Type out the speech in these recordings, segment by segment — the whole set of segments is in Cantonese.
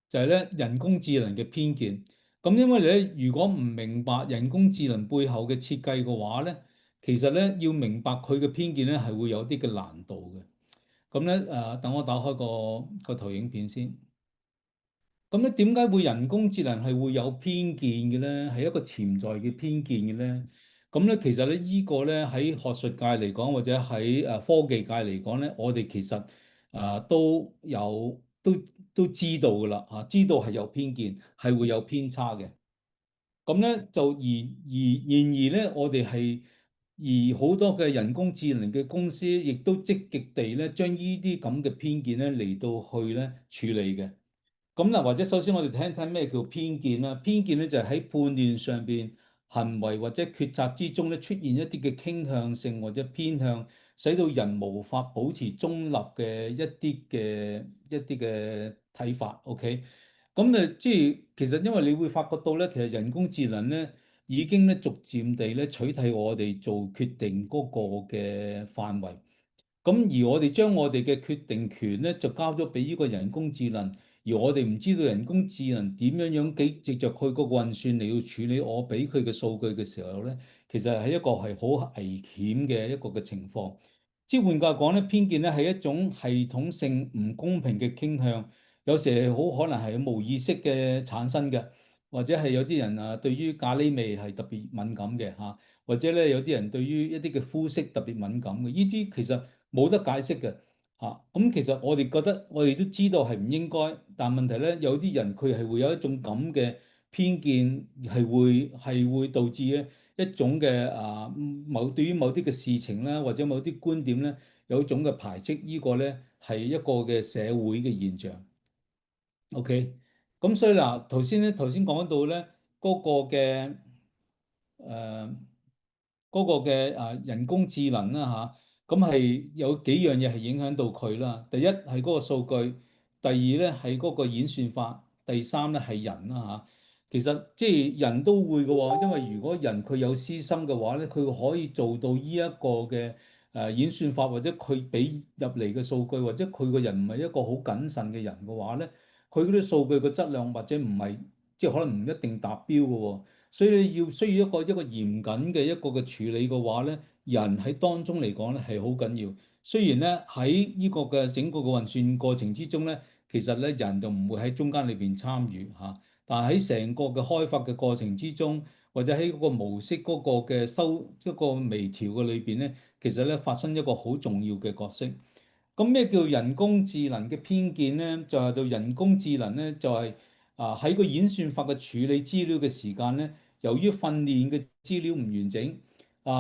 就係咧人工智能嘅偏見。咁因為咧，如果唔明白人工智能背後嘅設計嘅話咧，其實咧要明白佢嘅偏見咧係會有啲嘅難度嘅。咁咧等我打開個投影片先。咁咧點解會人工智能係會有偏見嘅咧？係一個潛在嘅偏見嘅咧？咁咧其實咧依個咧喺學術界嚟講，或者喺科技界嚟講咧，我哋其實都有都知道噶啦嚇，知道係有偏見，係會有偏差嘅。咁咧就然而咧，我哋係而好多嘅人工智能嘅公司，亦都積極地咧將呢啲咁嘅偏見咧嚟到去咧處理嘅。咁嗱，或者首先我哋聽聽咩叫偏見啦？偏見咧就係喺判斷上邊、行為或者決策之中咧出現一啲嘅傾向性或者偏向，使到人無法保持中立嘅一啲嘅睇法。OK，咁即係其實因為你會發覺到咧，其實人工智能咧已經咧逐漸地咧取替我哋做決定嗰個嘅範圍。咁而我哋將我哋嘅決定權咧，就交咗俾呢個人工智能，而我哋唔知道人工智能點樣樣幾藉着佢個運算嚟要處理我俾佢嘅數據嘅時候咧，其實係一個係好危險嘅一個嘅情況。即係換句話講咧，偏見咧係一種系統性唔公平嘅傾向，有時係好可能係冇意識嘅產生嘅，或者係有啲人對於咖喱味係特別敏感嘅嚇，或者咧有啲人對於一啲嘅膚色特別敏感嘅，呢啲其實冇得解釋嘅嚇。咁其實我哋覺得我哋都知道係唔應該，但問題咧有啲人佢係會有一種咁嘅偏見，係會導致咧一種嘅對於某啲嘅事情咧或者某啲觀點咧有一種嘅排斥，呢個咧係一個嘅社會嘅現象。OK，咁所以嗱頭先講到咧嗰個嘅誒。嗰個嘅人工智能啦嚇，咁係有幾樣嘢係影響到佢啦。第一係嗰個數據，第二咧係嗰個演算法，第三咧係人啦嚇。其實即係人都會嘅喎，因為如果人佢有私心嘅話咧，佢可以做到呢一個嘅演算法，或者佢俾入嚟嘅數據，或者佢個人唔係一個好謹慎嘅人嘅話咧，佢嗰啲數據嘅質量或者唔係即係可能唔一定達標嘅喎。所以需要一個嚴謹嘅一個嘅處理嘅話咧，人喺當中嚟講咧係好緊要。雖然咧喺呢個嘅整個嘅運算過程之中咧，其實咧人就唔會喺中間裏邊參與嚇，但係喺成個嘅開發嘅過程之中，或者喺嗰個模式嗰個嘅一個微調嘅裏邊咧，其實咧發生一個好重要嘅角色。咁咩叫人工智能嘅偏見咧？就係到人工智能咧，就係喺個演算法嘅處理資料嘅時間咧，由於訓練嘅資料唔完整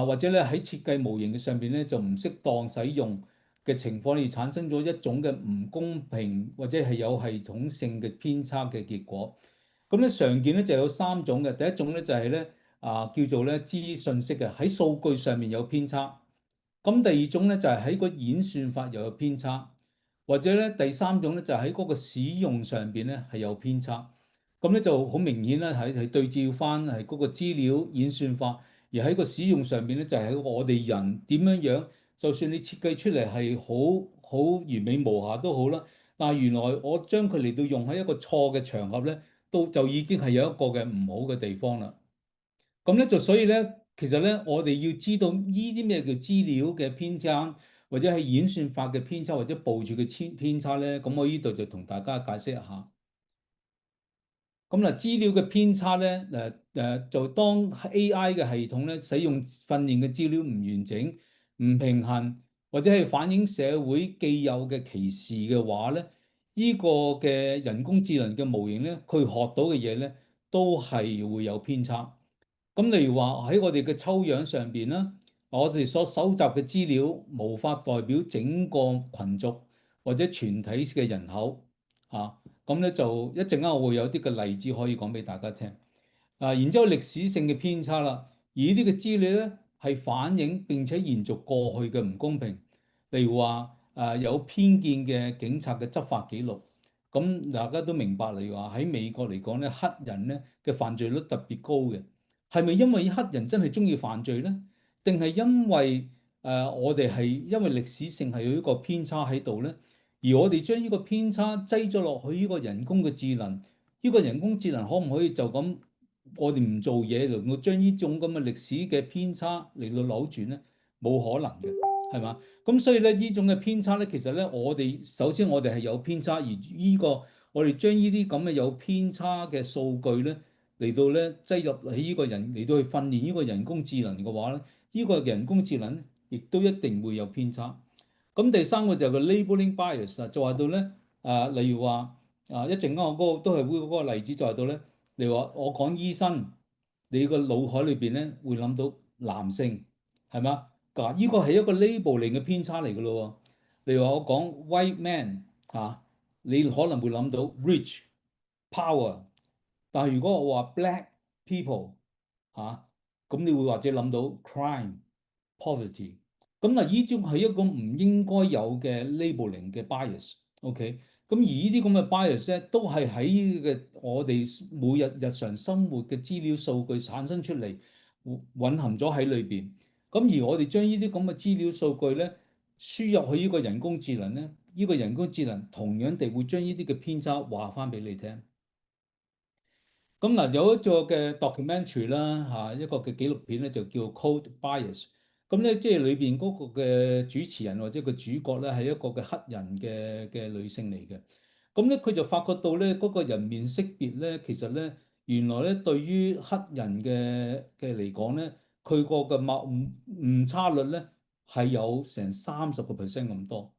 或者咧喺設計模型嘅上邊咧就唔適當使用嘅情況，而產生咗一種嘅唔公平或者係有系統性嘅偏差嘅結果。咁咧常見咧就有三種嘅，第一種咧就係咧叫做咧資訊式嘅，喺數據上面有偏差。咁第二種咧就係喺個演算法又有偏差，或者咧第三種咧就係喺嗰個使用上邊咧係有偏差。咁咧就好明顯咧係對照翻係嗰個資料演算法，而喺個使用上邊咧就係我哋人點樣樣，就算你設計出嚟係好完美無瑕都好啦，但係原來我將佢嚟到用喺一個錯嘅場合咧，都就已經係有一個嘅唔好嘅地方啦。咁咧就所以咧，其實咧，我哋要知道呢啲咩叫資料嘅偏差，或者係演算法嘅偏差，或者部署嘅偏差咧。咁我呢度就同大家解釋一下。咁嗱，資料嘅偏差咧，就當 AI 嘅系統咧使用訓練嘅資料唔完整、唔平衡，或者係反映社會既有嘅歧視嘅話咧，呢個嘅人工智能嘅模型咧，佢學到嘅嘢咧，都係會有偏差。咁例如話喺我哋嘅抽樣上邊啦，我哋所搜集嘅資料無法代表整個群族或者全體嘅人口啊。咁咧就一陣間我會有啲嘅例子可以講俾大家聽。然之後歷史性嘅偏差啦，而呢啲嘅資料咧係反映並且延續過去嘅唔公平，例如話有偏見嘅警察嘅執法記錄。咁大家都明白，例如話喺美國嚟講咧，黑人咧嘅犯罪率特別高嘅。係咪因為黑人真係中意犯罪呢？定係因為我哋係因為歷史性係有一個偏差喺度呢？而我哋將呢個偏差擠咗落去呢個人工嘅智能，呢個人工智能可唔可以就咁我哋唔做嘢嚟，我將呢種咁嘅歷史嘅偏差嚟到扭轉咧？冇可能嘅，係嘛？咁所以咧，呢種嘅偏差咧，其實咧，我哋首先我哋係有偏差，而呢個我哋將呢啲咁嘅有偏差嘅數據咧嚟到咧擠入喺呢個人嚟到去訓練呢個人工智能嘅話咧，呢個人工智能咧亦都一定會有偏差。咁第三個就係個 labeling bias 啊，就話到咧例如話一陣間我嗰個都係會嗰個例子，就話到咧，例如話我講醫生，你個腦海裏邊咧會諗到男性係嘛？嗱，呢個係一個 labeling 嘅偏差嚟嘅咯喎。例如話我講 white man 你可能會諗到 rich power，但係如果我話 black people 咁你會或者諗到 crime poverty。咁嗱，呢種係一個唔應該有嘅 labeling 嘅 bias，OK？咁而呢啲咁嘅 bias 咧，都係喺嘅我哋每日日常生活嘅資料數據產生出嚟，蘊含咗喺裏邊。咁而我哋將呢啲咁嘅資料數據咧，輸入去呢個人工智能咧，呢個人工智能同樣地會將呢啲嘅偏差話翻俾你聽。咁嗱，有一個嘅 documentary 啦，一個嘅紀錄片咧，就叫 Code Bias。咁咧，即係裏邊嗰個嘅主持人或者個主角咧，係一個嘅黑人嘅女性嚟嘅。咁咧，佢就發覺到咧，嗰個人面識別咧，其實咧，原來咧，對於黑人嘅嚟講咧，佢個嘅誤差率咧係有成30%咁多。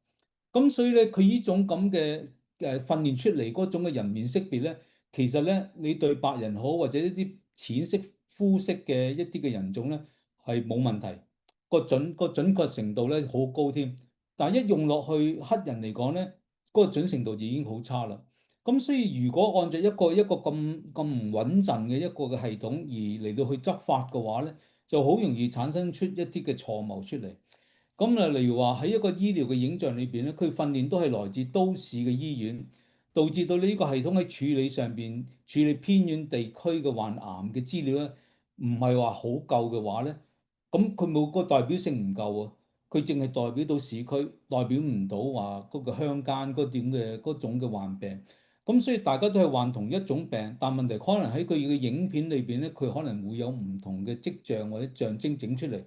咁所以咧，佢呢種咁嘅訓練出嚟嗰種嘅人面識別咧，其實咧，你對白人好或者一啲淺色膚色嘅一啲嘅人種咧係冇問題，個準確程度咧好高添。但係一用落去黑人嚟講咧，嗰個準程度就已經好差啦。咁所以如果按照一個咁唔穩陣嘅一個嘅系統而嚟到去執法嘅話咧，就好容易產生出一啲嘅錯謬出嚟。咁啊，例如話喺一個醫療嘅影像裏邊咧，佢訓練都係來自都市嘅醫院，導致到呢個系統喺處理上邊處理偏遠地區嘅患癌嘅資料咧，唔係話好夠嘅話咧，咁佢冇個代表性唔夠啊，佢淨係代表到市區，代表唔到話嗰個鄉間嗰種嘅患病。咁所以大家都係患同一種病，但問題可能喺佢嘅影片裏邊咧，佢可能會有唔同嘅跡象或者象徵整出嚟。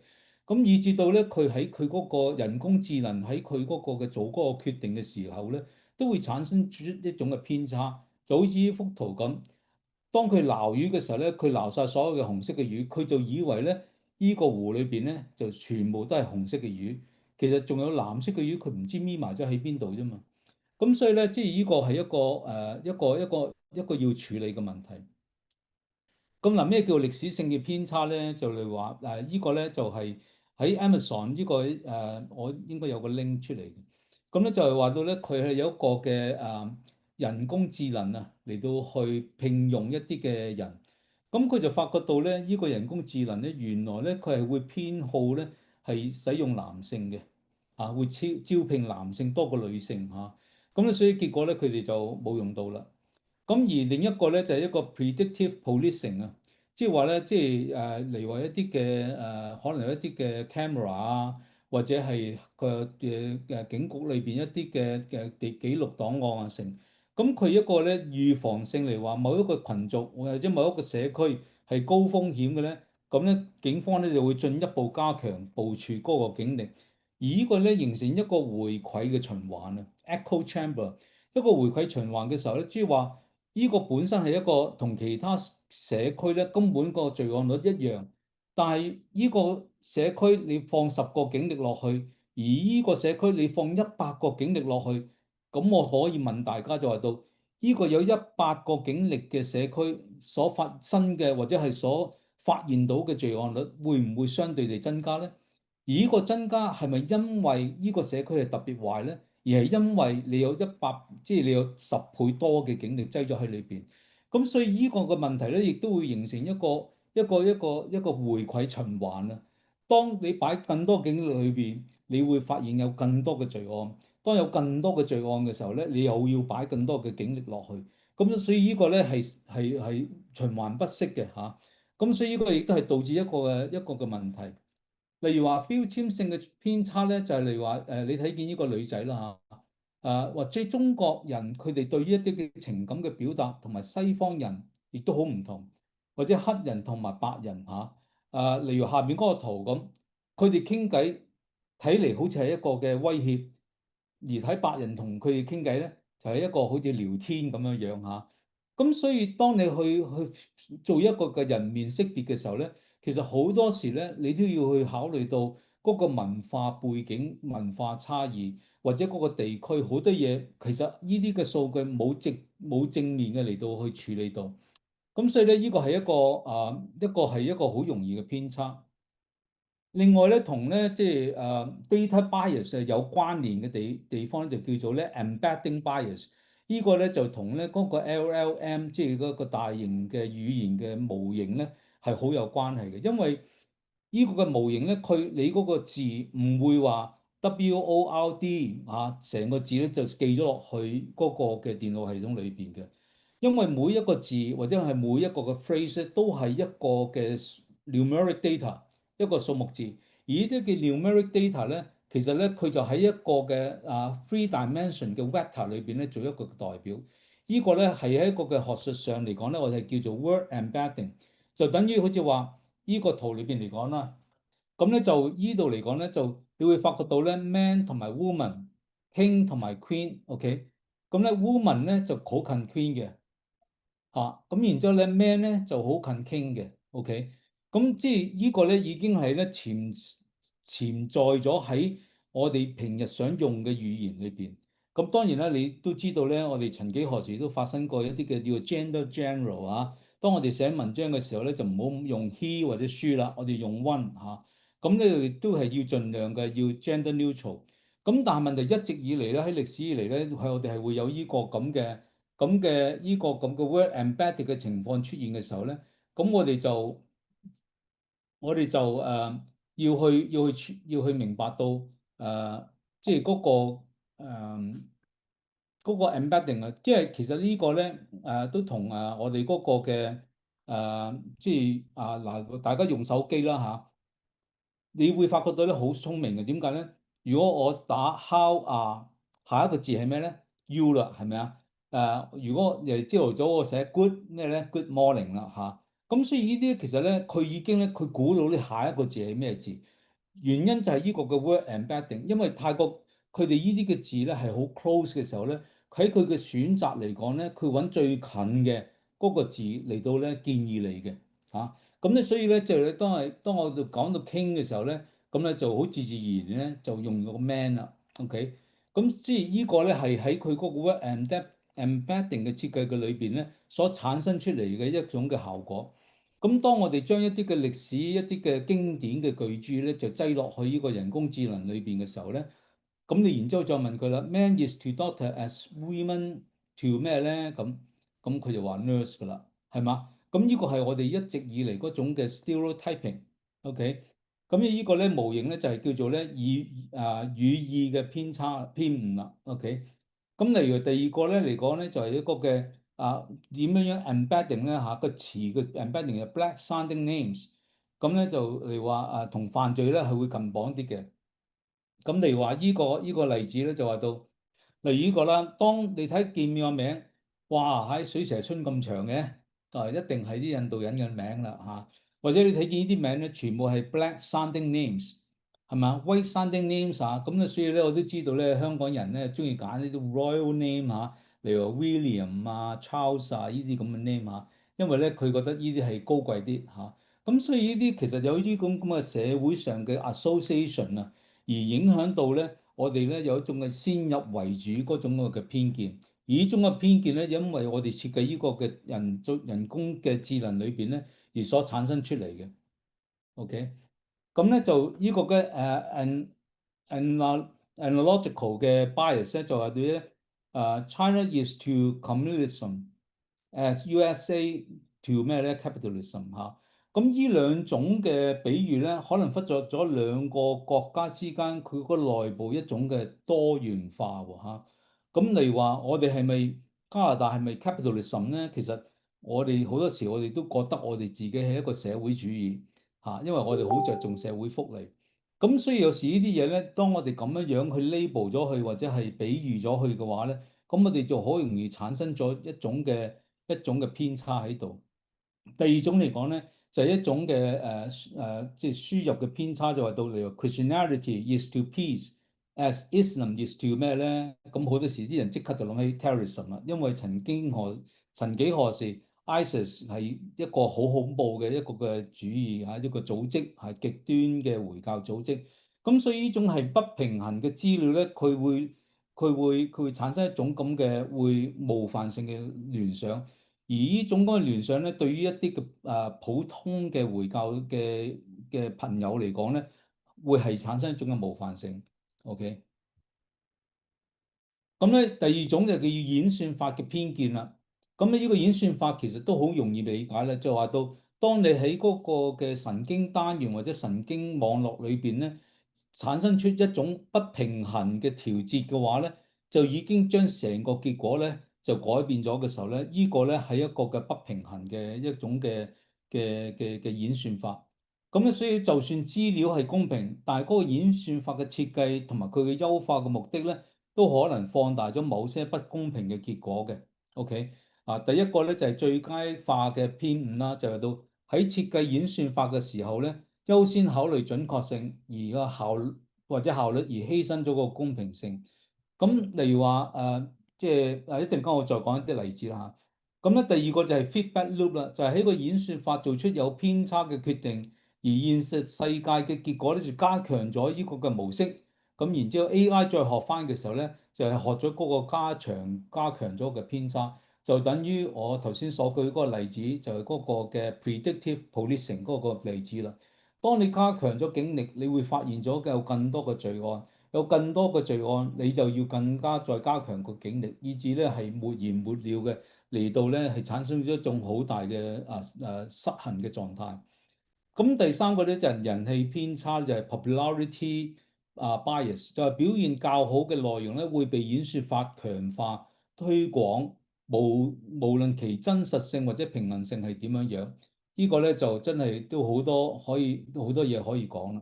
咁以至到咧，佢喺佢嗰個人工智能喺佢嗰個嘅做嗰個決定嘅時候咧，都會產生出一種嘅偏差。就好似呢幅圖咁，當佢撈魚嘅時候咧，佢撈晒所有嘅紅色嘅魚，佢就以為咧呢個湖裏邊咧就全部都係紅色嘅魚，其實仲有藍色嘅魚，佢唔知咪埋咗喺邊度啫嘛。咁所以咧，即係呢個係一個要處理嘅問題。咁嗱，咩叫歷史性嘅偏差咧？就嚟話依個咧就係喺 Amazon 呢個我應該有個 link 出嚟嘅。咁咧就係話到咧，佢係有一個嘅人工智能嚟到去聘用一啲嘅人。咁佢就發覺到咧，呢個人工智能咧原來咧佢係會偏好咧係使用男性嘅會招聘男性多過女性嚇。咁咧所以結果咧佢哋就冇用到啦。咁而另一個咧就係一個 predictive policing 啊，即係話咧，即係嚟話一啲嘅可能有一啲嘅 camera 或者係個警局裏邊一啲嘅記錄檔案成。咁佢一個咧預防性嚟話某一個群族或者某一個社區係高風險嘅咧，咁咧警方咧就會進一步加強部署嗰個警力，而呢個咧形成一個回饋嘅循環啊，echo chamber。一個回饋循環嘅時候咧，即係話。呢個本身係一個同其他社區咧根本個罪案率一樣，但係呢個社區你放10個警力落去，而呢個社區你放100個警力落去，咁我可以問大家就話到，呢個有100個警力嘅社區所發生嘅或者係所發現到嘅罪案率，會唔會相對地增加呢？而呢個增加係咪因為呢個社區係特別壞呢？而係因為你有即係你有10倍多嘅警力擠咗喺裏邊，咁所以呢個嘅問題咧，亦都會形成一個回饋循環啊。當你擺更多警力裏邊，你會發現有更多嘅罪案。當有更多嘅罪案嘅時候咧，你又要擺更多嘅警力落去。咁所以呢個咧係循環不息嘅嚇。咁所以呢個亦都係導致一個嘅問題。例如話標籤性嘅偏差咧，就係例如話你睇見呢個女仔啦嚇。或者中國人佢哋對於一啲嘅情感嘅表達同埋西方人亦都好唔同，或者黑人同埋白人嚇。例如下面嗰個圖咁，佢哋傾偈睇嚟好似係一個嘅威脅，而睇白人同佢哋傾偈咧，就係一個好似聊天咁樣樣嚇。咁所以當你去做一個嘅人面識別嘅時候咧，其實好多時咧，你都要去考慮到嗰個文化背景、文化差異，或者嗰個地區好多嘢，其實呢啲嘅數據冇正面嘅嚟到去處理到。咁所以咧，呢個係一個好容易嘅偏差。另外咧，同咧即係data bias 有關聯嘅地方就叫做咧 embedding bias。呢個咧就同咧嗰個 LLM 即係嗰個大型嘅語言嘅模型咧係好有關係嘅，因為呢個嘅模型咧，你嗰個字唔會話 WORD 成個字咧就記咗落去嗰個嘅電腦系統裏邊嘅，因為每一個字或者係每一個嘅 phrase 咧都係一個嘅 numeric data。一個數目字，而呢啲叫 numeric data 咧，其實咧佢就喺一個嘅three dimension 嘅 vector 裏邊咧做一個代表。呢個咧係喺一個嘅學術上嚟講咧，我哋叫做 word embedding，就等於好似話呢個圖裏邊嚟講啦。咁咧就呢度嚟講咧，就你會發覺到咧 man 同埋 woman，king 同埋 queen，OK，咁咧 woman 咧就好近 queen 嘅。咁然之後咧，man 咧就好近傾嘅，OK，咁即係呢個咧已經係咧潛在咗喺我哋平日想用嘅語言裏邊。咁當然啦，你都知道咧，我哋曾幾何時都發生過一啲嘅叫做 gender general 啊。當我哋寫文章嘅時候咧，就唔好用 he 或者 she 啦，我哋用 one 嚇。咁咧都係要盡量嘅要 gender neutral。咁但係問題一直以嚟咧，喺歷史以嚟咧，係我哋係會有呢個咁嘅 word embedded 嘅情況出現嘅時候咧，咁我哋就要去明白到即係嗰個 embedding 啊，即係其實呢個咧都同我哋嗰個嘅即係嗱，大家用手機啦嚇。你會發覺到咧好聰明嘅，點解咧？如果我打 how 下一個字係咩咧？You 啦，係咪啊？如果朝頭早我寫 good 咩咧？Good morning 啦嚇。咁所以呢啲其實咧，佢估到你下一個字係咩字。原因就係呢個嘅 word embedding，因為太過佢哋呢啲嘅字咧係好 close 嘅時候咧，喺佢嘅選擇嚟講咧，佢揾最近嘅嗰個字嚟到咧建議你嘅嚇。咁咧，所以咧就係當我哋講到傾嘅時候咧，咁咧就好自自然然咧就用個 man 啦，OK。咁即係呢個咧係喺佢嗰個 word embedding 嘅設計嘅裏邊咧所產生出嚟嘅一種嘅效果。咁當我哋將一啲嘅歷史、一啲嘅經典嘅巨著咧就擠落去呢個人工智能裏邊嘅時候咧，咁你然之後再問佢啦，Man is to doctor as women to 咩咧？咁佢就話 nurse 噶啦，係嘛？咁呢個係我哋一直以嚟嗰種嘅 stereotyping，OK？咁呢個咧模型咧就係叫做咧語義嘅偏誤啦，OK？咁例如第二個咧嚟講咧就係一個嘅點樣 embedding 咧個詞嘅 embedding 係 black sounding names，咁咧就嚟話同犯罪咧係會近綁啲嘅。咁例如話呢個例子咧就話到，例如呢個啦，當你睇見面個名，哇喺水蛇春咁長嘅，一定係啲印度人嘅名啦嚇。或者你睇見呢啲名咧，全部係 black sounding names，係嘛？white sounding names 咁啊，所以咧我都知道咧，香港人咧中意揀呢啲 royal name 例如話 William Charles 呢啲咁嘅 name 因為咧佢覺得呢啲係高貴啲嚇。咁所以呢啲其實有呢啲咁嘅社會上嘅 association 而影響到咧，我哋咧有一種嘅先入為主嗰種嘅偏見，而呢種嘅偏見咧，因為我哋設計呢個嘅人工嘅智能裏邊咧，而所產生出嚟嘅。OK，咁咧就呢個嘅analogical 嘅 bias 咧，就係對咧China is to communism as USA to 咩咧 capitalism 咁呢兩種嘅比喻咧，可能忽略咗兩個國家之間佢個內部一種嘅多元化喎。咁例如話，我哋係咪加拿大係咪 capitalism 咧？其實我哋好多時我哋都覺得我哋自己係一個社會主義因為我哋好着重社會福利。咁所以有時呢啲嘢咧，當我哋咁樣樣去 label 咗佢，或者係比喻咗佢嘅話咧，咁我哋就好容易產生咗一種嘅偏差喺度。第二種嚟講咧，就係一種嘅即係輸入嘅偏差，就話到嚟話 Christianity is to peace as Islam is to 咩咧？咁好多時啲人即刻就諗起 terrorism 啦，因為曾幾何時 ISIS 係一個好恐怖嘅一個嘅主義嚇，一個組織係極端嘅回教組織。咁所以呢種係不平衡嘅資料咧，佢會產生一種咁嘅會冒犯性嘅聯想。而呢種嗰個聯想咧，對於一啲嘅普通嘅回教嘅朋友嚟講咧，會係產生一種嘅冒犯性。OK。咁咧，第二種就叫演算法嘅偏見啦。咁咧，呢個演算法其實都好容易理解啦，就話到當你喺嗰個嘅神經單元或者神經網絡裏邊咧，產生出一種不平衡嘅調節嘅話咧，就已經將成個結果咧就改變咗嘅時候咧，呢個咧係一個嘅不平衡嘅一種嘅演算法。咁咧，所以就算資料係公平，但係嗰個演算法嘅設計同埋佢嘅優化嘅目的咧，都可能放大咗某些不公平嘅結果嘅。OK。第一個咧就係最佳化嘅偏誤啦，就係到喺設計演算法嘅時候咧，優先考慮準確性而個效率而犧牲咗個公平性。咁例如話即係一陣間我再講一啲例子啦嚇。咁咧第二個就係 feedback loop 啦，就係喺個演算法做出有偏差嘅決定，而現實世界嘅結果咧就加強咗呢個嘅模式。咁然之後 AI 再學翻嘅時候咧，就係學咗嗰個加強咗嘅偏差，就等於我頭先所舉嗰個例子，就係嗰個嘅 predictive policing 嗰個例子啦。當你加強咗警力，你會發現咗有更多嘅罪案。有更多嘅罪案，你就要更加再加強個警力，以至咧係沒完沒了嘅嚟到咧係產生咗一種好大嘅失衡嘅狀態。咁第三個咧就係人氣偏差，就係 popularity bias，就係表現較好嘅內容咧會被演算法強化推廣，無論其真實性或者平衡性係點樣樣，呢個咧就真係都好多嘢可以講啦。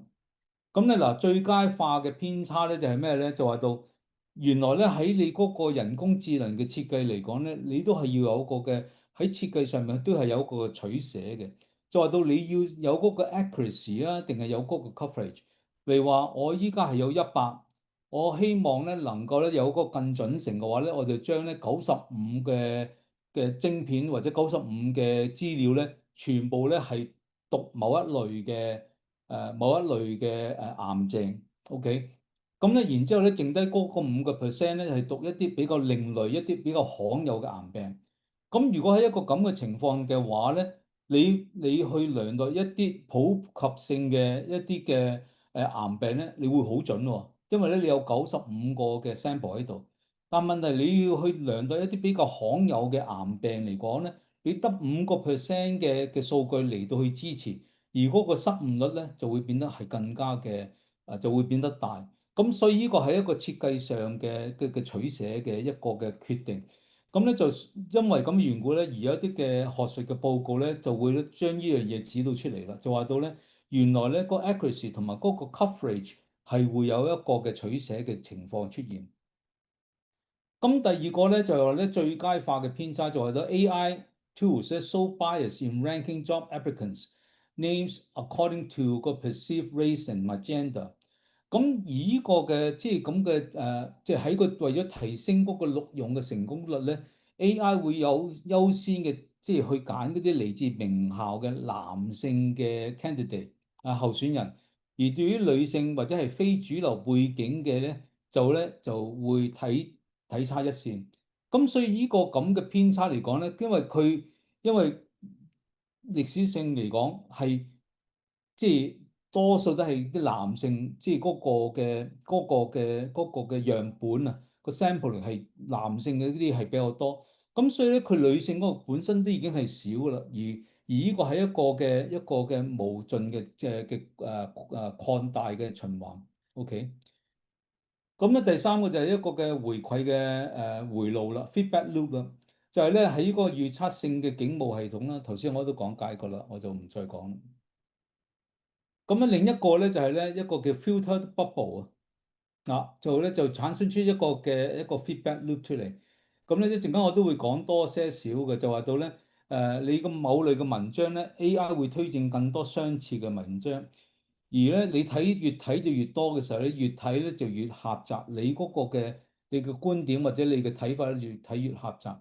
咁咧嗱，最佳化嘅偏差咧就係咩咧？就話到原來咧喺你嗰個人工智能嘅設計嚟講咧，你都係要有個嘅喺設計上面都係有一個取捨嘅。就話到你要有嗰個 accuracy 啊，定係有嗰個 coverage。例如話我依家係有100，我希望咧能夠咧有個更準成嘅話咧，我就將咧95嘅晶片或者95嘅資料咧，全部咧係讀某一類嘅癌症，OK。咁咧，然之後咧，剩低嗰個5%咧，係讀一啲比較另類、一啲比較罕有嘅癌病。咁如果喺一個咁嘅情況嘅話咧，你去量度一啲普及性嘅一啲嘅癌病咧，你會好準喎，因為咧你有95個嘅 sample 喺度。但問題你要去量度一啲比較罕有嘅癌病嚟講咧，你得5%嘅數據嚟到去支持。而嗰個失誤率咧就會變得係更加嘅就會變得大。咁所以呢個係一個設計上嘅取捨嘅一個嘅決定。咁咧就因為咁嘅緣故咧，而有一啲嘅學術嘅報告咧就會將呢樣嘢指到出嚟啦，就話到咧原來咧個 accuracy 同埋嗰個 coverage 係會有一個嘅取捨嘅情況出現。咁第二個咧就係話咧最佳化嘅偏差就係咗 AI tools so biased in ranking job applicants names according to 個 perceived race and gender。咁而呢個嘅即係咁嘅即係喺個為咗提升嗰個錄用嘅成功率咧，AI 會有優先嘅即係去揀嗰啲嚟自名校嘅男性嘅 candidate 候選人，而對於女性或者係非主流背景嘅咧，就會睇差一線。咁所以呢個咁嘅偏差嚟講咧，因為歷史性嚟講係即係多數都係啲男性，即係嗰個嘅樣本啊，個 sample 係男性嘅呢啲係比較多。咁所以咧，佢女性嗰個本身都已經係少噶啦，而呢個係一個嘅無盡嘅擴大嘅循環。OK。咁咧第三個就係一個嘅回饋嘅回路啦，feedback loop 啦，就係咧喺呢個預測性嘅警務系統啦。頭先我都講解過啦，我就唔再講啦。咁樣另一個咧就係咧一個叫 filtered bubble 就產生出一個 feedback loop 出嚟。咁咧一陣間我都會講多些少嘅，就話到咧你個某類嘅文章咧，AI 會推薦更多相似嘅文章，而咧你越睇就越多嘅時候咧，越睇咧就越狹窄，你嘅觀點或者你嘅睇法咧越睇越狹窄。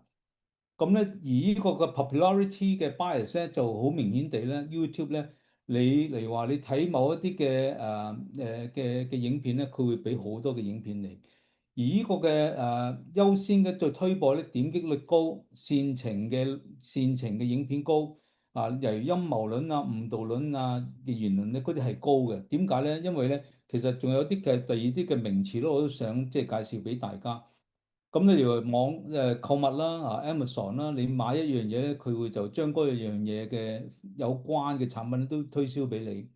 咁咧，而呢個嘅 popularity 嘅 bias 咧，就好明顯地咧，YouTube 咧，你例如話你睇某一啲嘅影片咧，佢會俾好多嘅影片你，而呢個嘅優先嘅再推播咧，點擊率高、煽情嘅影片高啊，例如陰謀論啊、誤導論啊嘅言論咧，嗰啲係高嘅。點解咧？因為咧，其實仲有啲嘅第二啲嘅名詞咧，我都想即係介紹俾大家。咁例如購物啦，Amazon 啦，你買一樣嘢咧，佢會就將嗰樣嘢嘅有關嘅產品都推銷俾你。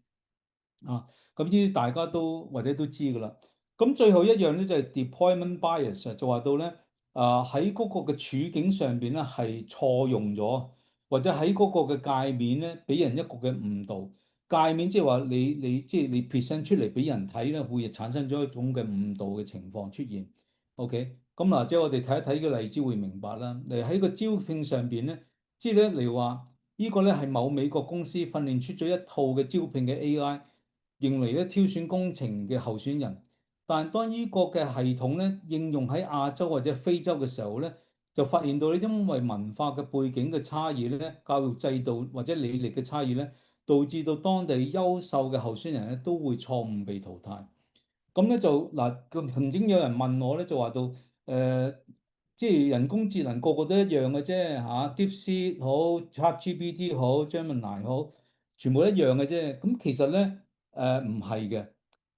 啊，咁呢啲大家都或者都知㗎啦。咁最後一樣咧就係 deployment bias，就話到咧，喺嗰個嘅處境上邊咧係錯用咗，或者喺嗰個嘅界面咧俾人一個嘅誤導。界面即係話你即係你 present 出嚟俾人睇咧，會產生咗一種嘅誤導嘅情況出現。OK，咁嗱，即係我哋睇一睇個例子會明白啦。嚟喺個招聘上邊咧，即係咧嚟話呢個咧係某美國公司訓練出咗一套嘅招聘嘅 AI。用嚟咧挑選工程嘅候選人，但係當呢個嘅系統咧應用喺亞洲或者非洲嘅時候咧，就發現到咧因為文化嘅背景嘅差異咧、教育制度或者履歷嘅差異咧，導致到當地優秀嘅候選人咧都會錯誤被淘汰。咁咧就嗱，曾經有人問我咧，就話到即係人工智能個個都一樣嘅啫嚇，DeepSeek 好，ChatGPT 好，Gemini 好，全部一樣嘅啫。咁其實咧唔係嘅，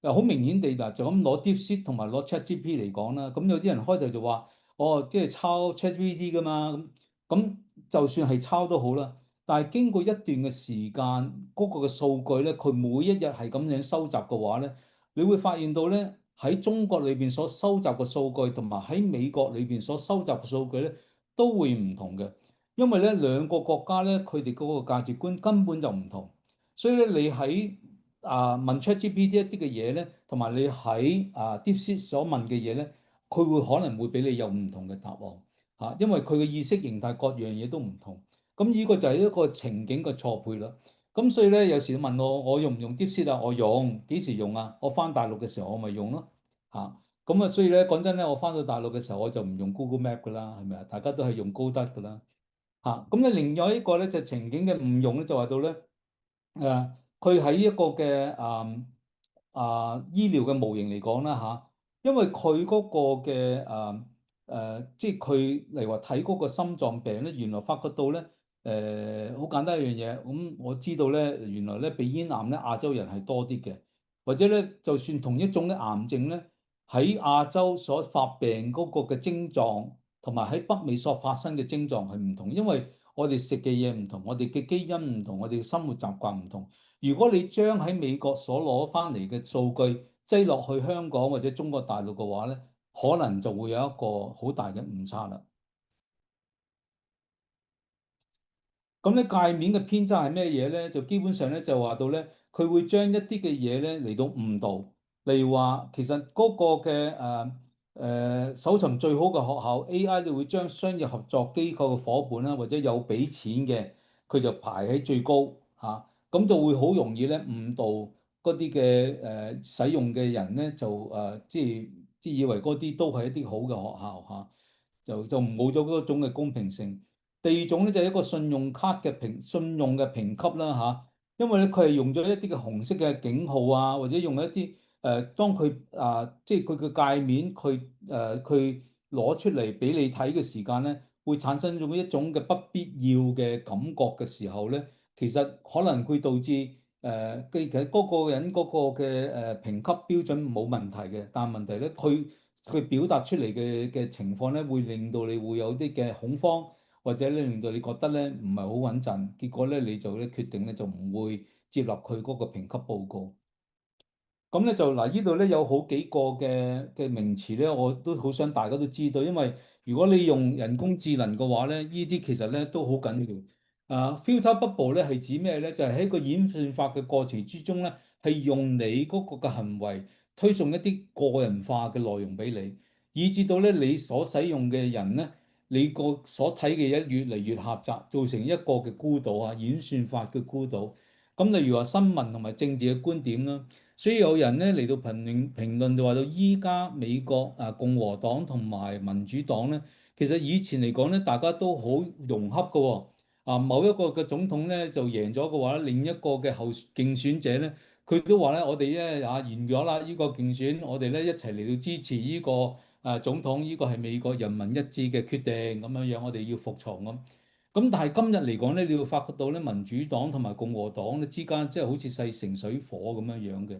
又好明顯地嗱，就咁攞 DeepSeek 同埋攞 ChatGPT 嚟講啦。咁有啲人開頭就話，哦，即係抄 ChatGPT 噶嘛。咁就算係抄都好啦，但係經過一段嘅時間，嗰個嘅數據咧，佢每一日係咁樣收集嘅話咧。你會發現到咧，喺中國裏邊所收集嘅數據，同埋喺美國裏邊所收集嘅數據咧，都會唔同嘅。因為咧兩個國家咧，佢哋嗰個價值觀根本就唔同，所以咧你喺問 ChatGPT 一啲嘅嘢咧，同埋你喺DeepSeek 所問嘅嘢咧，佢會可能會俾你有唔同嘅答案因為佢嘅意識形態各樣嘢都唔同。咁呢個就係一個情景嘅錯配啦。咁所以咧，有時問我用唔用 DeepSeek 啊？我用，幾時用啊？我翻大陸嘅時候我咪用咯，咁啊，所以咧講真咧，我翻到大陸嘅時候我就唔用 Google Map 噶啦，係咪啊？大家都係用高德噶啦，咁咧另外一個咧就情景嘅誤用咧，就話到咧，佢喺一個嘅醫療嘅模型嚟講啦因為佢嗰個嘅即係佢嚟話睇嗰個心臟病咧，原來發覺到咧。好簡單一樣嘢，我知道咧，原來咧鼻咽癌咧亞洲人係多啲嘅，或者咧就算同一種嘅癌症咧喺亞洲所發病嗰個嘅症狀，同埋喺北美所發生嘅症狀係唔同，因為我哋食嘅嘢唔同，我哋嘅基因唔同，我哋嘅生活習慣唔同。如果你將喺美國所攞翻嚟嘅數據擠落去香港或者中國大陸嘅話咧，可能就會有一個好大嘅誤差啦。咁咧界面嘅偏差係咩嘢咧？就基本上咧就話到咧，佢會將一啲嘅嘢咧嚟到誤導，例如話其實嗰個嘅搜尋最好嘅學校 AI，你會將商業合作機構嘅伙伴啦，或者有俾錢嘅，佢就排喺最高咁就會好容易咧誤導嗰啲嘅使用嘅人咧，就即係以為嗰啲都係一啲好嘅學校就冇咗嗰種嘅公平性。第二種咧就係一個信用嘅評級啦因為咧佢係用咗一啲嘅紅色嘅警號或者用一啲當佢即係佢嘅界面佢攞出嚟俾你睇嘅時間咧，會產生咗一種嘅不必要嘅感覺嘅時候咧，其實可能會導致其實嗰個人嗰個嘅評級標準冇問題嘅，但係問題咧佢表達出嚟嘅情況咧，會令到你會有啲嘅恐慌。或者咧令到你覺得咧唔係好穩陣，結果咧你就咧決定咧就唔會接納佢嗰個評級報告。咁咧就嗱，呢度咧有好幾個嘅名詞咧，我都好想大家都知道，因為如果你用人工智能嘅話咧，呢啲其實咧都好緊要。filter bubble 咧係指咩咧？就係喺個演算法嘅過程之中咧，係用你嗰個嘅行為推送一啲個人化嘅內容俾你，以至到咧你所使用嘅人咧，你個所睇嘅嘢越嚟越狹窄，造成一個嘅孤島啊，演算法嘅孤島。咁例如話新聞同埋政治嘅觀點啦，所以有人咧嚟到評論就話到依家美國啊共和黨同埋民主黨咧，其實以前嚟講咧，大家都好融洽嘅喎。啊，某一個嘅總統咧就贏咗嘅話，另一個嘅競選者咧，佢都話咧，我哋咧啊完咗啦，呢個競選，我哋咧一齊嚟到支持呢個總統，呢個係美國人民一致嘅決定咁樣樣，我哋要服從咁。咁但係今日嚟講咧，你會發覺到咧，民主黨同埋共和黨咧之間，即係好似勢成水火咁樣樣嘅。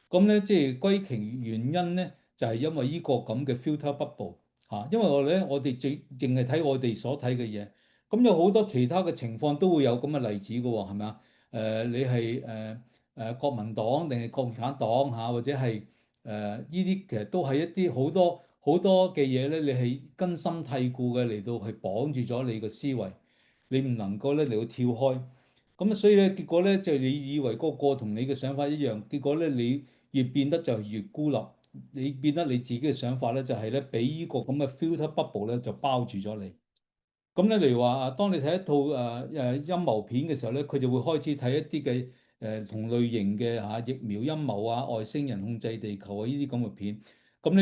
咁咧，即係歸其原因咧，就係因為呢個咁嘅 filter bubble 嚇，因為我哋淨係睇我哋所睇嘅嘢，咁有好多其他嘅情況都會有咁嘅例子嘅喎，係咪啊？你係國民黨定係共產黨嚇，或者係呢啲其實都係一啲好多好多嘅嘢咧，你係根深蒂固嘅嚟到去綁住咗你嘅思維。你唔能夠咧嚟到跳開，咁所以咧結果咧就係你以為個個同你嘅想法一樣，結果咧你越變得就係越孤立，你變得你自己嘅想法咧就係咧俾呢個咁嘅 filter bubble 咧就包住咗你。咁咧，例如話啊，當你睇一套陰謀片嘅時候咧，佢就會開始睇一啲嘅同類型嘅疫苗陰謀啊、外星人控制地球啊呢啲咁嘅片。咁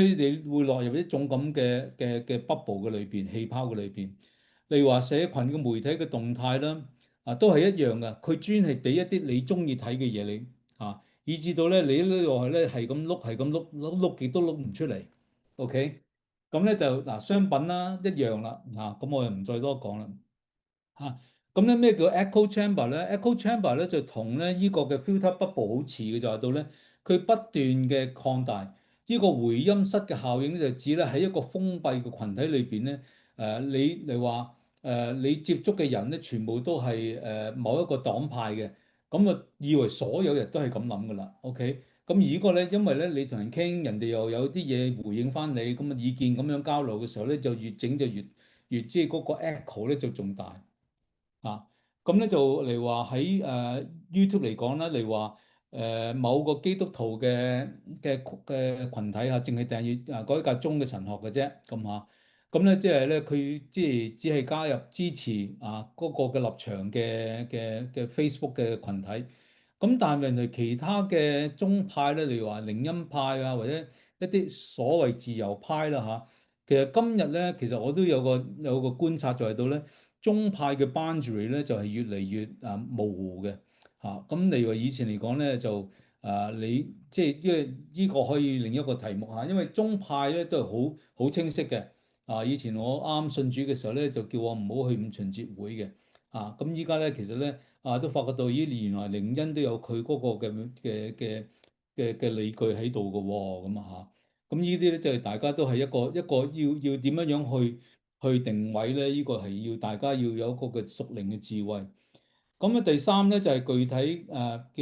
你會落入一種咁嘅 bubble 嘅裏邊、氣泡嘅裏邊。例如話社群嘅媒體嘅動態啦，都係一樣噶。佢專係俾一啲你中意睇嘅嘢你以至到咧你呢個咧係咁碌係咁碌極都碌唔出嚟。OK。咁咧就嗱，商品啦一樣啦咁我又唔再多講啦嚇。咁咧咩叫 echo chamber 咧？echo chamber 咧就同咧依個嘅 filter bubble 好似嘅，就係到咧佢不斷嘅擴大呢個回音室嘅效應咧，就指咧喺一個封閉嘅群體裏邊咧你話你接觸嘅人咧全部都係某一個黨派嘅，咁啊以為所有人都係咁諗噶啦，OK？咁而呢個咧，因為咧你同人傾，人哋又有啲嘢回應翻你，咁啊意見咁樣交流嘅時候咧，就越整就越即係嗰個 echo 咧就仲大啊。咁咧就嚟話喺YouTube 嚟講咧，嚟話某個基督徒嘅群體淨係訂閱改革宗嘅神學嘅啫，咁咁咧即係咧佢即係只係加入支持嗰個嘅立場嘅 Facebook 嘅群體。咁但係人哋其他嘅宗派咧，例如話靈恩派或者一啲所謂自由派啦其實今日咧，其實我都有個觀察就係到咧，宗派嘅 boundary 咧就係越嚟越模糊嘅咁例如話以前嚟講咧，就你即係因為呢個可以另一個題目因為宗派咧都係好清晰嘅以前我啱信主嘅時候咧，就叫我唔好去五旬節會嘅咁依家咧其實咧。都發覺到咦，原來靈恩都有佢嗰個嘅理據喺度嘅喎，咁咁呢啲咧就係大家都係一個要點樣樣去定位咧？呢個係要大家要有一個嘅屬靈嘅智慧。咁第三咧就係具體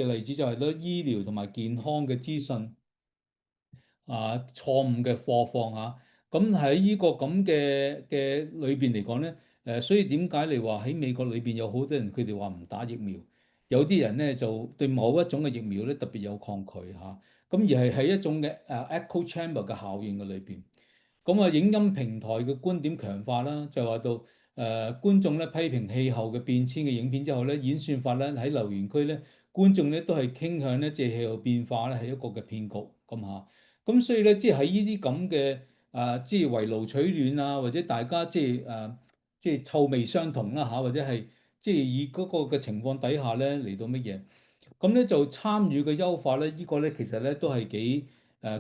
嘅例子就係咧醫療同埋健康嘅資訊。錯誤嘅貨放咁喺呢個咁嘅裏邊嚟講咧，所以點解你話喺美國裏邊有好多人佢哋話唔打疫苗，有啲人咧就對某一種嘅疫苗咧特別有抗拒咁而係喺一種嘅echo chamber 嘅效應嘅裏邊。咁影音平台嘅觀點強化啦，就話到觀眾咧批評氣候嘅變遷嘅影片之後咧，演算法咧喺留言區咧，觀眾咧都係傾向咧即係氣候變化咧係一個嘅騙局咁咁所以咧即係喺呢啲咁嘅即係圍爐取暖或者大家即係臭味相同啦或者係即係以嗰個嘅情況底下咧嚟到乜嘢？咁咧就參與嘅優化咧，呢個咧其實咧都係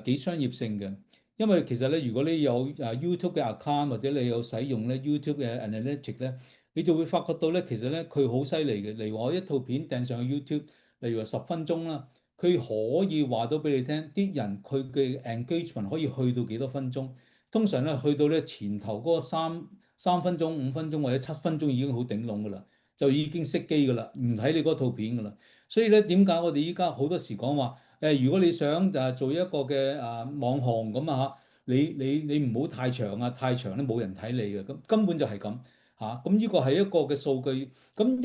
幾商業性嘅，因為其實咧如果你有YouTube 嘅 account 或者你有使用咧 YouTube 嘅 Analytics 咧，你就會發覺到咧其實咧佢好犀利嘅。例如我一套片掟上去 YouTube，例如話10分鐘啦，佢可以話到俾你聽，啲人佢嘅 engagement 可以去到幾多分鐘。通常咧去到咧前頭嗰三分鐘、5分鐘或者7分鐘已經好頂籠噶啦，就已經熄機噶啦，唔睇你嗰套片噶啦。所以咧，點解我哋依家好多時講話如果你想做一個嘅網紅咁你唔好太長太長咧冇人睇你嘅，咁根本就係咁咁呢個係一個嘅數據。咁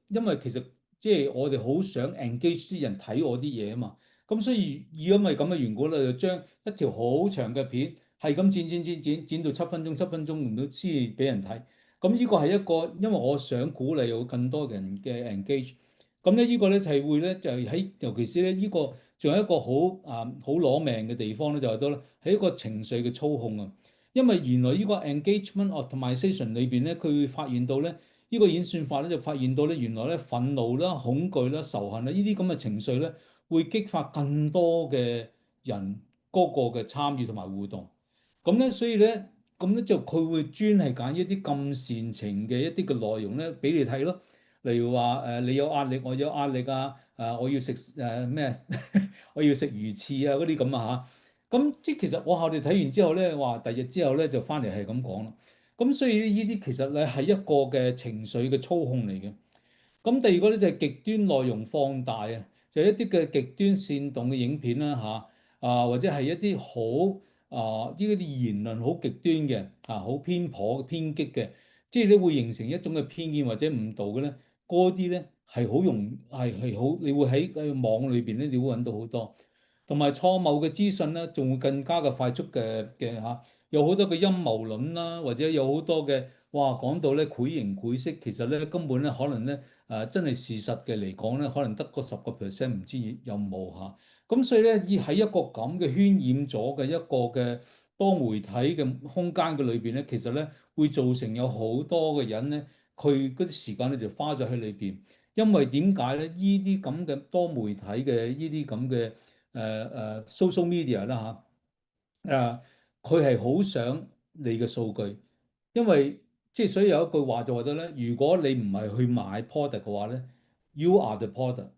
因為其實即係我哋好想 engage 啲人睇我啲嘢啊嘛。咁所以因為咁嘅緣故咧，就將一條好長嘅片係咁剪到7分鐘唔到先俾人睇。咁呢個係一個，因為我想鼓勵有更多人嘅 engage。咁咧呢個咧就係會咧就係喺，尤其是咧呢個仲有一個好攞命嘅地方咧，就係到咧係一個情緒嘅操控啊。因為原來呢個 engagement optimization 裏邊咧，佢會發現到咧，呢個演算法咧就發現到咧，原來咧憤怒啦、恐懼啦、仇恨啦呢啲咁嘅情緒咧，會激發更多嘅人嗰個嘅參與同埋互動。咁咧，所以咧，咁咧就佢會專係揀一啲咁煽情嘅一啲嘅內容咧，俾你睇咯。例如話你有壓力，我有壓力啊，我要食咩？我要食魚翅啊嗰啲咁啊嚇。咁即係其實我哋睇完之後咧，話第日之後咧就翻嚟係咁講咯。咁所以呢啲其實咧係一個嘅情緒嘅操控嚟嘅。咁第二個咧就係極端內容放大啊，就係一啲嘅極端煽動嘅影片啦嚇，或者係一啲好呢啲言論好極端嘅好偏頗偏激嘅，即係你會形成一種嘅偏見或者誤導嘅咧，嗰啲咧係好容係好，你會喺網裏邊咧，你會揾到好多。同埋錯誤嘅資訊咧，仲會更加嘅快速嘅有好多嘅陰謀論啦，或者有好多嘅講到咧繪形繪色，其實咧根本咧可能咧真係事實嘅嚟講咧，可能得個10%唔知有冇嚇。咁所以咧，喺一個咁嘅渲染咗嘅一個嘅多媒體嘅空間嘅裏邊咧，其實咧會造成有好多嘅人咧，佢嗰啲時間咧就花咗喺裏邊。因為點解咧？呢啲咁嘅多媒體嘅呢啲咁嘅social media 啦佢係好想你嘅數據，因為即係所以有一句話就話得咧，如果你唔係去買 product 嘅話咧，you are the product，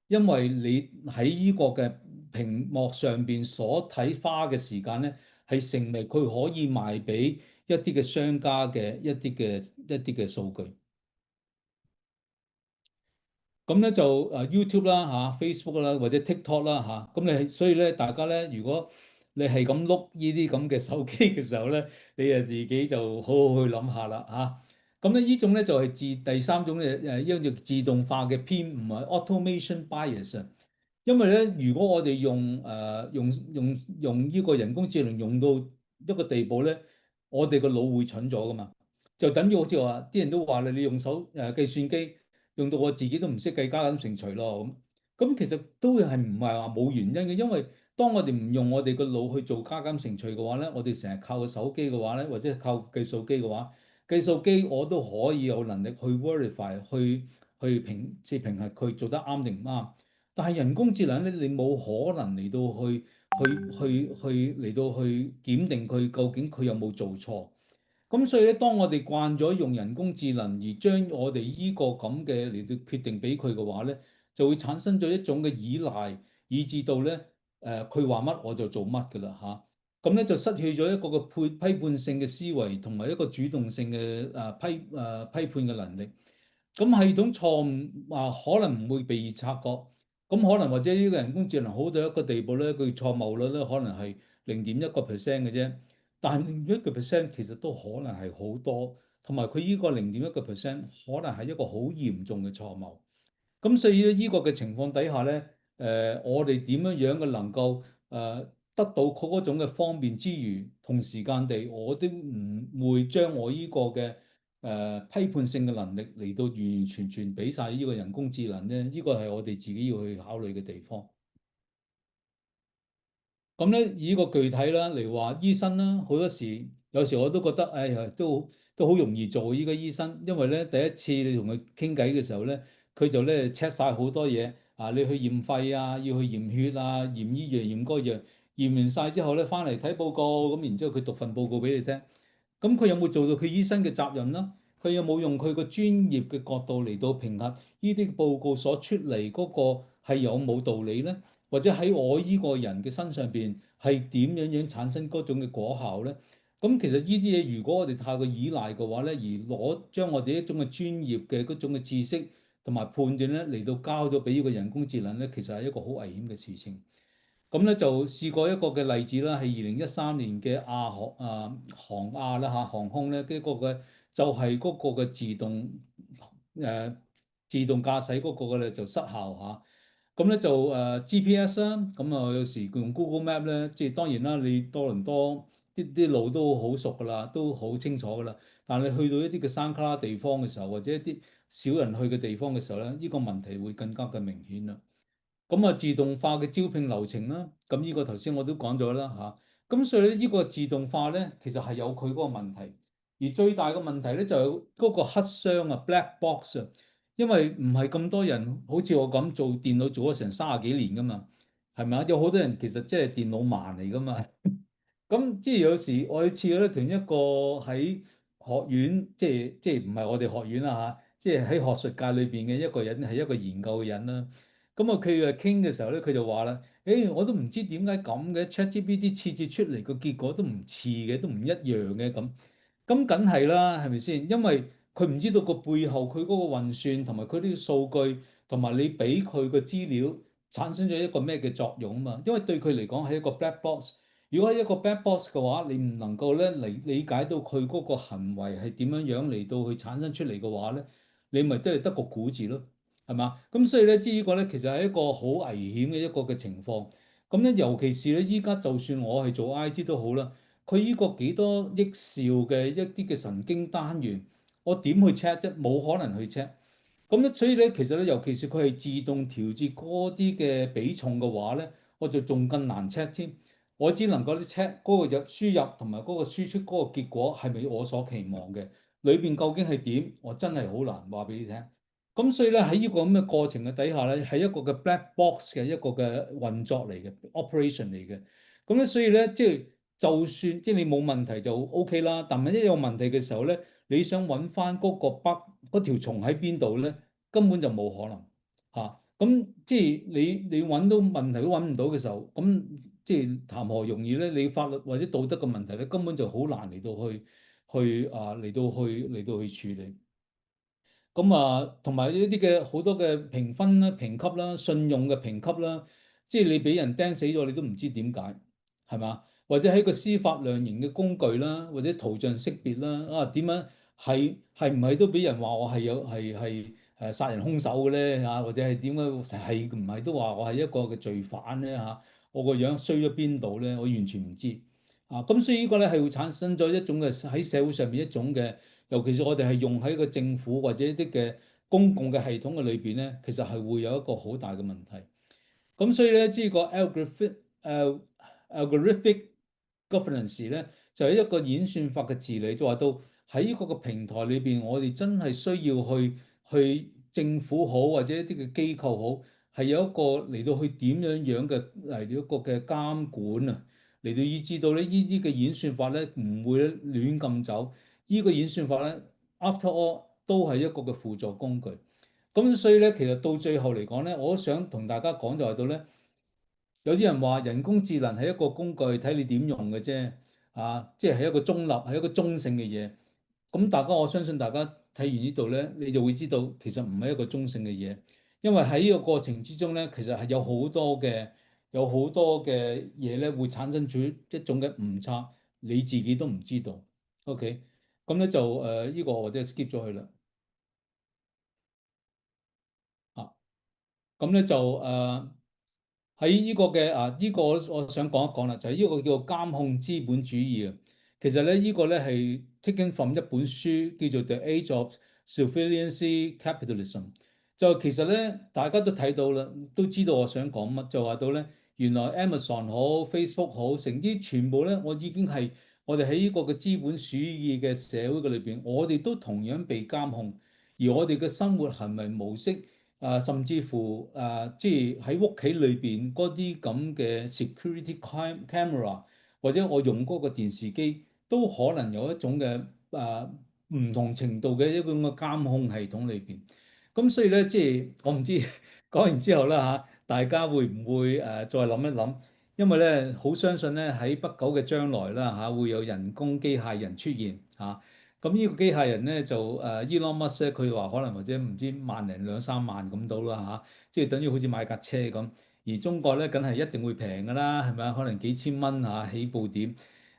因為你喺呢個嘅屏幕上邊所睇花嘅時間咧，係成為佢可以賣俾一啲嘅商家嘅一啲嘅數據。咁咧就YouTube 啦Facebook 啦或者 TikTok 啦咁你所以咧大家咧，如果你係咁碌呢啲咁嘅手機嘅時候咧，你啊自己就好好去諗下啦咁咧呢種咧就係第三種咧一種叫自動化嘅偏誤係 automation bias 啊。因為咧，如果我哋用呢個人工智能用到一個地步咧，我哋個腦會蠢咗噶嘛。就等於好似話啲人都話你用手計算機用到我自己都唔識計加減乘除咯咁。其實都係唔係話冇原因嘅，因為當我哋唔用我哋個腦去做加減乘除嘅話咧，我哋成日靠個手機嘅話咧，或者靠計數機嘅話，計數機我都可以有能力去 verify 即係評核佢做得啱定唔啱。但係人工智能咧，你冇可能嚟到去嚟到去檢定佢究竟佢有冇做錯。咁所以咧，當我哋慣咗用人工智能而將我哋依個咁嘅嚟到決定俾佢嘅話咧，就會產生咗一種嘅依賴，以致到咧佢話乜我就做乜㗎啦咁咧就失去咗一個嘅批判性嘅思維同埋一個主動性嘅批判嘅能力。咁系統錯誤可能唔會被察覺，咁可能或者呢個人工智能好到一個地步咧，佢錯誤率咧可能係0.1%嘅啫，但係0.1%其實都可能係好多，同埋佢呢個0.1%可能係一個好嚴重嘅錯誤。咁所以咧，依個嘅情況底下咧，我哋點樣樣嘅能夠得到佢嗰種嘅方便之餘，同時間地我都唔會將我呢個嘅批判性嘅能力嚟到完完全全俾晒呢個人工智能咧，呢個係我哋自己要去考慮嘅地方。咁咧，以個具體啦嚟話，醫生啦，好多時有時我都覺得，哎呀，都好容易做依個醫生，因為咧第一次你同佢傾偈嘅時候咧，佢就咧 check 晒好多嘢你去驗肺啊，要去驗血啊，驗依樣驗嗰樣，驗完晒之後咧，翻嚟睇報告，咁然之後佢讀份報告俾你聽。咁佢有冇做到佢醫生嘅責任啦？佢有冇用佢個專業嘅角度嚟到評核呢啲報告所出嚟嗰個係有冇道理咧？或者喺我依個人嘅身上邊係點樣樣產生嗰種嘅果效咧？咁其實呢啲嘢，如果我哋太過依賴嘅話咧，而將我哋一種嘅專業嘅嗰種嘅知識同埋判斷咧嚟到交咗俾呢個人工智能咧，其實係一個好危險嘅事情。咁咧就試過一個嘅例子啦，係2013年嘅航亞啦航空咧，呢個嘅就係嗰個嘅誒自動駕駛嗰個嘅咧就失效咁咧就GPS 啦，咁啊有時用 Google Map 咧，即係當然啦，你多倫多啲路都好熟噶啦，都好清楚噶啦。但係你去到一啲嘅山卡拉地方嘅時候，或者一啲少人去嘅地方嘅時候咧，呢個問題會更加嘅明顯啦。咁啊，自動化嘅招聘流程啦，咁呢個頭先我都講咗啦嚇。咁所以咧，呢個自動化咧，其實係有佢嗰個問題，而最大嘅問題咧就係嗰個黑箱啊 （black box） 啊，因為唔係咁多人好似我咁做電腦做咗成30幾年噶嘛，係咪啊？有好多人其實即係電腦盲嚟噶嘛。咁即係有時我哋似咧同一個喺學院，即係唔係我哋學院啦嚇，即係喺學術界裏邊嘅一個人，係一個研究嘅人啦。咁啊，佢誒傾嘅時候咧，佢就話啦：誒，我都唔知點解咁嘅，ChatGPT 次次出嚟個結果都唔似嘅，都唔一樣嘅咁。咁梗係啦，係咪先？因為佢唔知道個背後佢嗰個運算同埋佢啲數據同埋你俾佢個資料產生咗一個咩嘅作用啊嘛。因為對佢嚟講係一個 black box。如果係一個 black box 嘅話，你唔能夠咧嚟理解到佢嗰個行為係點樣樣嚟到去產生出嚟嘅話咧，你咪真係得個估字咯。係嘛？咁所以咧，呢個咧其實係一個好危險嘅一個嘅情況。咁咧，尤其是咧，依家就算我係做 IT 都好啦，佢呢個幾多億兆嘅一啲嘅神經單元，我點去 check 啫？冇可能去 check。咁咧，所以咧，其實咧，尤其是佢係自動調節嗰啲嘅比重嘅話咧，我就仲更難 check 添。我只能夠 check 嗰個輸入同埋嗰個輸出嗰個結果係咪我所期望嘅？裏邊究竟係點？我真係好難話俾你聽。咁所以咧，喺呢個咁嘅過程嘅底下咧，係一個嘅 black box 嘅一個嘅運作嚟嘅 operation 嚟嘅。咁咧，所以咧，即係就算即係你冇問題就 OK 啦。但係一有問題嘅時候咧，你想揾翻嗰個 bug 嗰條蟲喺邊度咧，根本就冇可能嚇。咁即係你揾到問題都揾唔到嘅時候，咁即係談何容易咧？你法律或者道德嘅問題咧，根本就好難嚟到去處理。咁啊，同埋呢啲嘅好多嘅評分啦、評級啦、信用嘅評級啦，即係你俾人釘死咗，你都唔知點解，係嘛？或者喺個司法量刑嘅工具啦，或者圖像識別啦，啊點樣係唔係都俾人話我係係殺人兇手嘅咧嚇？或者係點解係唔係都話我係一個嘅罪犯咧嚇？我個樣衰咗邊度咧？我完全唔知啊！咁所以呢個咧係會產生咗一種嘅喺社會上面一種嘅。尤其是我哋係用喺個政府或者一啲嘅公共嘅系統嘅裏邊咧，其實係會有一個好大嘅問題。咁所以咧，呢個 algorithmic governance 咧，就係一個演算法嘅治理，就話到喺呢個嘅平台裏邊，我哋真係需要去政府好或者一啲嘅機構好，係有一個嚟到去點樣樣嘅嚟一個嘅監管啊，嚟到以至到咧呢啲嘅演算法咧唔會咧亂咁走。呢個演算法咧，after all 都係一個嘅輔助工具。咁所以咧，其實到最後嚟講咧，我都想同大家講就係到咧，有啲人話人工智能係一個工具，睇你點用嘅啫。即係一個中立，係一個中性嘅嘢。咁大家我相信大家睇完呢度咧，你就會知道其實唔係一個中性嘅嘢，因為喺呢個過程之中咧，其實係有好多嘅嘢咧，會產生出一種嘅誤差，你自己都唔知道。OK，咁咧就呢個或者 skip 咗佢啦。啊，咁咧就喺呢個嘅呢個我想講一講啦，就係呢個叫做監控資本主義啊。其實咧呢個咧係 taken from 一本書叫做《The Age of Surveillance Capitalism》。就其實咧大家都睇到啦，都知道我想講乜，就話到咧原來 Amazon 好、Facebook 好，成啲全部咧我已經係我哋喺呢個嘅資本主義嘅社會嘅裏邊，我哋都同樣被監控，而我哋嘅生活行為模式。甚至乎即係喺屋企裏邊嗰啲咁嘅 security camera，或者我用嗰個電視機，都可能有一種嘅唔同程度嘅一種嘅監控系統裏邊。咁所以咧，即係我唔知講完之後啦嚇，大家會唔會再諗一諗？因為咧，好相信咧喺不久嘅將來啦嚇，會有人工機械人出現嚇。咁呢個機械人咧就Elon Musk 咧，佢話可能或者唔知萬零兩三萬咁到啦嚇，即係等於好似買架車咁。而中國咧，梗係一定會平㗎啦，係咪啊？可能幾千蚊起步點。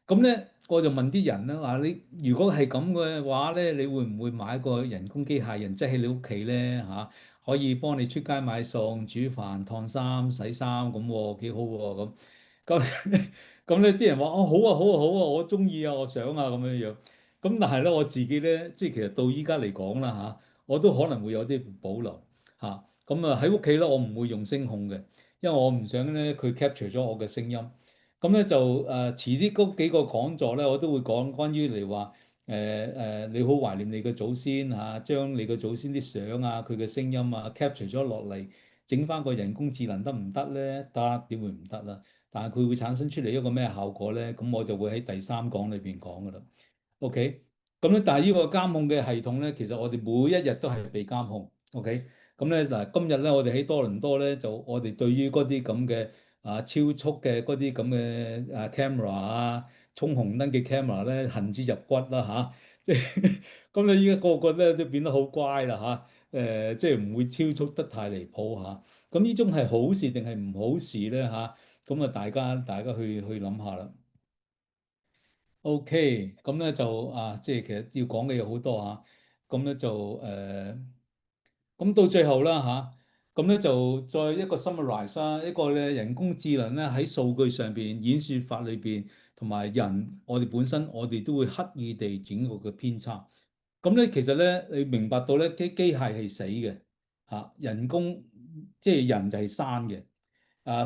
咁咧，我就問啲人啦，話你如果係咁嘅話咧，你會唔會買個人工機械人擠喺你屋企咧嚇？可以幫你出街買餸、煮飯、燙衫、洗衫咁喎，幾好喎咁。咁咁咧，啲人話哦好啊好啊好啊，我中意啊，我想啊咁樣樣。咁但係咧，我自己咧，即係其實到依家嚟講啦嚇，我都可能會有啲保留嚇。咁啊喺屋企咧，我唔會用聲控嘅，因為我唔想咧佢 capture 咗我嘅聲音。咁咧就遲啲嗰幾個講座咧，我都會講關於嚟話你好懷念你嘅祖先嚇，將你嘅祖先啲相啊、佢嘅聲音啊 capture 咗落嚟，整翻個人工智能得唔得咧？得，點會唔得啦？但係佢會產生出嚟一個咩效果咧？咁我就會喺第三講裏邊講噶啦。OK，咁咧，但係呢個監控嘅系統咧，其實我哋每一日都係被監控。OK，咁咧嗱，今日咧我哋喺多倫多咧，就我哋對於嗰啲咁嘅超速嘅嗰啲咁嘅camera 啊，衝紅燈嘅 camera 咧，恨之入骨啦嚇。即係咁你依家個個咧都變得好乖啦嚇。即係唔會超速得太離譜嚇。咁呢種係好事定係唔好事咧嚇？咁啊，大家去諗下啦。OK，咁咧就即係其實要講嘅嘢好多嚇。咁咧就咁到最後啦嚇，咁咧就再一個 summarize 啦，一個咧人工智能咧喺數據上邊、演算法裏邊，同埋人我哋本身，我哋都會刻意地整個嘅偏差。咁咧其實咧，你明白到咧機械係死嘅嚇，人工即係人就係生嘅。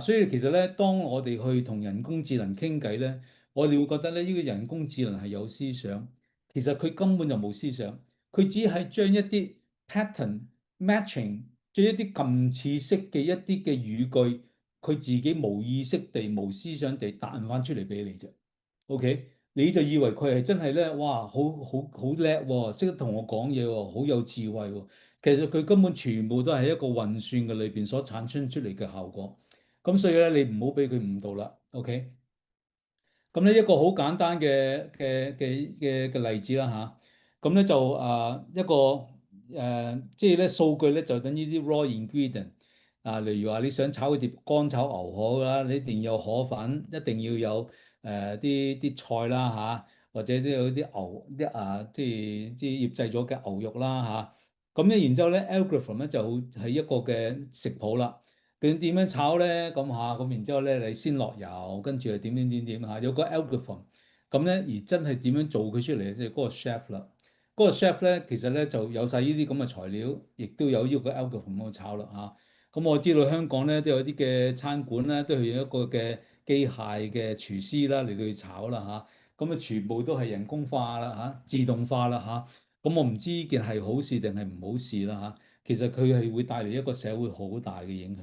所以其實咧，當我哋去同人工智能傾偈咧，我哋會覺得咧，呢個人工智能係有思想，其實佢根本就冇思想，佢只係將一啲 pattern matching，將一啲近似式嘅一啲嘅語句，佢自己冇意識地、冇思想地彈翻出嚟俾你啫。OK，你就以為佢係真係咧，哇，好叻喎，識得同我講嘢喎，好有智慧喎。其實佢根本全部都係一個運算嘅裏邊所產生出嚟嘅效果。咁所以咧，你唔好俾佢誤導啦。OK。咁咧一個好簡單嘅例子啦嚇。咁咧就一個即係咧數據咧就等於啲 raw ingredient 例如話你想炒一碟乾炒牛河啦，你一定要有河粉，一定要有啲菜啦或者都有啲牛啲即係醃製咗嘅牛肉啦咁咧然之後咧 algorithm 咧就係一個嘅食譜啦。佢點樣炒咧？咁然之後咧，你先落油，跟住係點有個 algorithm。咁咧而真係點樣做佢出嚟，即係嗰個 chef 啦。嗰個 chef 咧其實咧就有晒呢啲咁嘅材料，亦都有呢個 algorithm 去炒啦咁我知道香港咧都有啲嘅餐館咧都係用一個嘅機械嘅廚師啦嚟到去炒啦咁全部都係人工化啦自動化啦咁我唔知呢件係好事定係唔好事啦其實佢係會帶嚟一個社會好大嘅影響。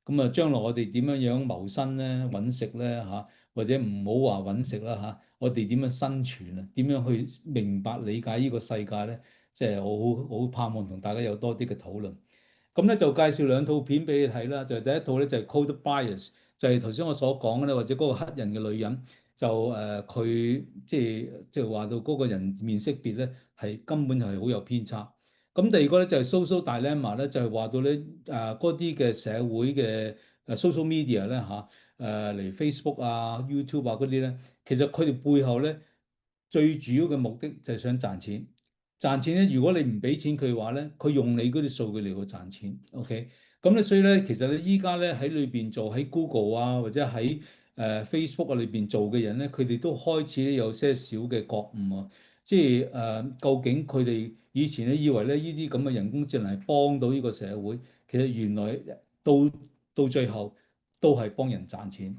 咁啊，將來我哋點樣樣謀生咧、揾食咧或者唔好話揾食啦我哋點樣生存啊？點樣去明白理解呢個世界咧？即係我好盼望同大家有多啲嘅討論。咁咧就介紹兩套片俾你睇啦。就係第一套咧就係 Code Bias，就係頭先我所講嘅咧，或者嗰個黑人嘅女人就佢即係話到嗰個人面識別咧係根本就係好有偏差。咁第二個咧就係 social dilemma 咧，就係話到咧嗰啲嘅社會嘅social media 咧嚟 Facebook YouTube 嗰啲咧，其實佢哋背後咧最主要嘅目的就係想賺錢。賺錢咧，如果你唔俾錢佢嘅話咧，佢用你嗰啲數據嚟去賺錢。OK，咁咧所以咧，其實咧依家咧喺裏邊做喺 Google 或者喺Facebook 裏邊做嘅人咧，佢哋都開始有些少嘅覺悟即係究竟佢哋以前咧以為咧呢啲咁嘅人工智能係幫到呢個社會，其實原來到最後都係幫人賺錢